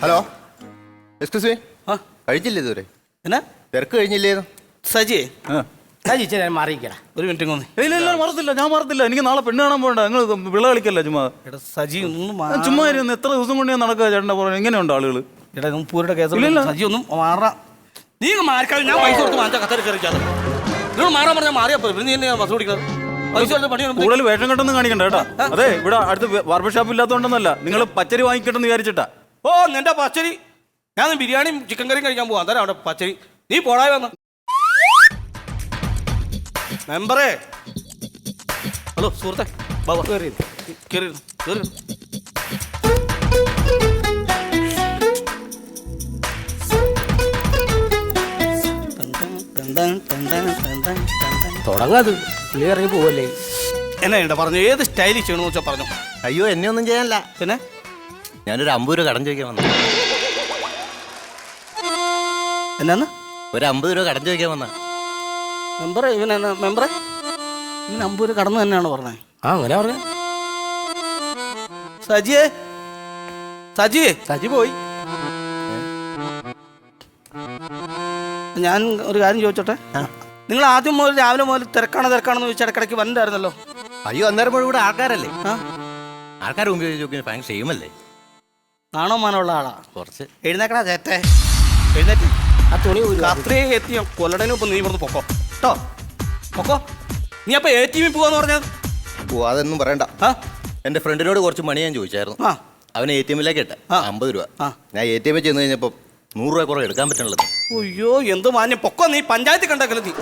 Hello, excuse me. ആ കഴിച്ചില്ലേ ഇതുവരെ? എന്നാ തിരക്ക് കഴിഞ്ഞില്ലേന്നു? സജി സജി ഇച്ചിരി മാറിയിക്കടാ. ഒരു മിനിറ്റ് കൊന്ന്. ഇല്ല മറത്തില്ല, ഞാൻ മറത്തില്ല. എനിക്ക് നാളെ പെണ്ണ് കാണാൻ പോകണ്ട. നിങ്ങൾ വിള കളിക്കല്ല ചുമ്മാ. എടാ സജി ഒന്നും ചുമ്മാ ഇരുന്ന് എത്ര ദിവസം കൊണ്ട് ഞാൻ നടക്കുക ചേട്ടൻ്റെ പുറമെ. എങ്ങനെയുണ്ട് ആളുകൾ? എടാ പൂരുടെ കേസ് സജി ഒന്നും മാറാ. നീ മാറിക്കാതെ ഞാൻ പൈസ കൊടുത്ത് വാങ്ങിച്ച കത്തറി കയറിക്കാതെ നിങ്ങൾ മാറാൻ പറഞ്ഞാൽ മാറിയപ്പോ നീ എന്നെ ബസ് ഓടിക്കുന്നത് പൈസ കൊടുത്ത് പണി കൂടുതൽ വേഷം കെട്ടൊന്നും കാണിക്കണ്ട കേട്ടാ. അതെ, ഇവിടെ അടുത്ത് ബാർബർ ഷോപ്പ് ഇല്ലാത്തതുകൊണ്ടൊന്നല്ല, നിങ്ങൾ പച്ചരി വാങ്ങിക്കട്ടെന്ന് വിചാരിച്ചിട്ടാ. ഓ നിന്റെ പച്ചരി ഞാൻ ബിരിയാണിയും ചിക്കൻ കറിയും കഴിക്കാൻ പോവാ. അന്നേരം അവിടെ പച്ചരി നീ പോടായി വന്ന മെമ്പറേ. ഹലോ സുഹൃത്തെ, ബാബാ കയറി കയറി കയറി. തുടങ്ങാത് പുള്ളി ഇറങ്ങി പോവല്ലേ. എന്നാ പറഞ്ഞു ഏത് സ്റ്റൈലിൽ ചെയ്യണമെന്ന് വെച്ചാൽ പറഞ്ഞു. അയ്യോ, എന്നെ ഒന്നും ചെയ്യാനല്ല. പിന്നെ ഞാനൊരു 50 രൂപ കടം ചോദിക്കാൻ വന്ന. എന്നാന്ന് ഒരു 50 രൂപ കടം ചോദിക്കാൻ വന്ന. മെമ്പറേ ഇവനെന്നാ മെമ്പറേ ഇവൻ 50 രൂപ കടന്നു തന്നെയാണ് പറഞ്ഞത്. ആ അങ്ങനെ പറഞ്ഞ സജിയേ സജിയേ സജി പോയി. ഞാൻ ഒരു കാര്യം ചോദിച്ചോട്ടെ. നിങ്ങൾ ആദ്യം മുതൽ രാവിലെ മുതൽ തിരക്കാണെന്ന് ചോദിച്ചാൽ ഇടയ്ക്കിടയ്ക്ക് വന്നിട്ടായിരുന്നല്ലോ. അയ്യോ, അന്നേരം മുഴുവൻ ഇവിടെ ആൾക്കാരല്ലേ. ആ ആൾക്കാർ മുമ്പ് ചോദിച്ചു ഭയങ്കര ക്ഷേമല്ലേ. നാണോ മാനമുള്ള ആളാ. കുറച്ച് എഴുന്നേക്കടാ ചേട്ടെ, എഴുന്നേറ്റ്. ആ തുണി രാത്രി എത്തിയ കൊല്ലടനും ഇപ്പം നീ ഇവിടുന്ന് പൊക്കോ കേട്ടോ, പൊക്കോ. നീ അപ്പം ATM പോവാന്ന് പറഞ്ഞത്? ഓ, അതൊന്നും പറയണ്ട. ആ എൻ്റെ ഫ്രണ്ടിനോട് കുറച്ച് മണി ഞാൻ ചോദിച്ചായിരുന്നു. ആ അവന് ATM-ലേക്ക് ഇട്ട 50 രൂപ. ആ. ഞാൻ ATM ചെന്ന് കഴിഞ്ഞപ്പോൾ 100 രൂപ കുറവ് എടുക്കാൻ പറ്റണല്ലോ. അയ്യോ എന്ത് മാന്യം, പൊക്കോ. നീ പഞ്ചായത്തിൽ കണ്ടേക്കല്ലോ നീ.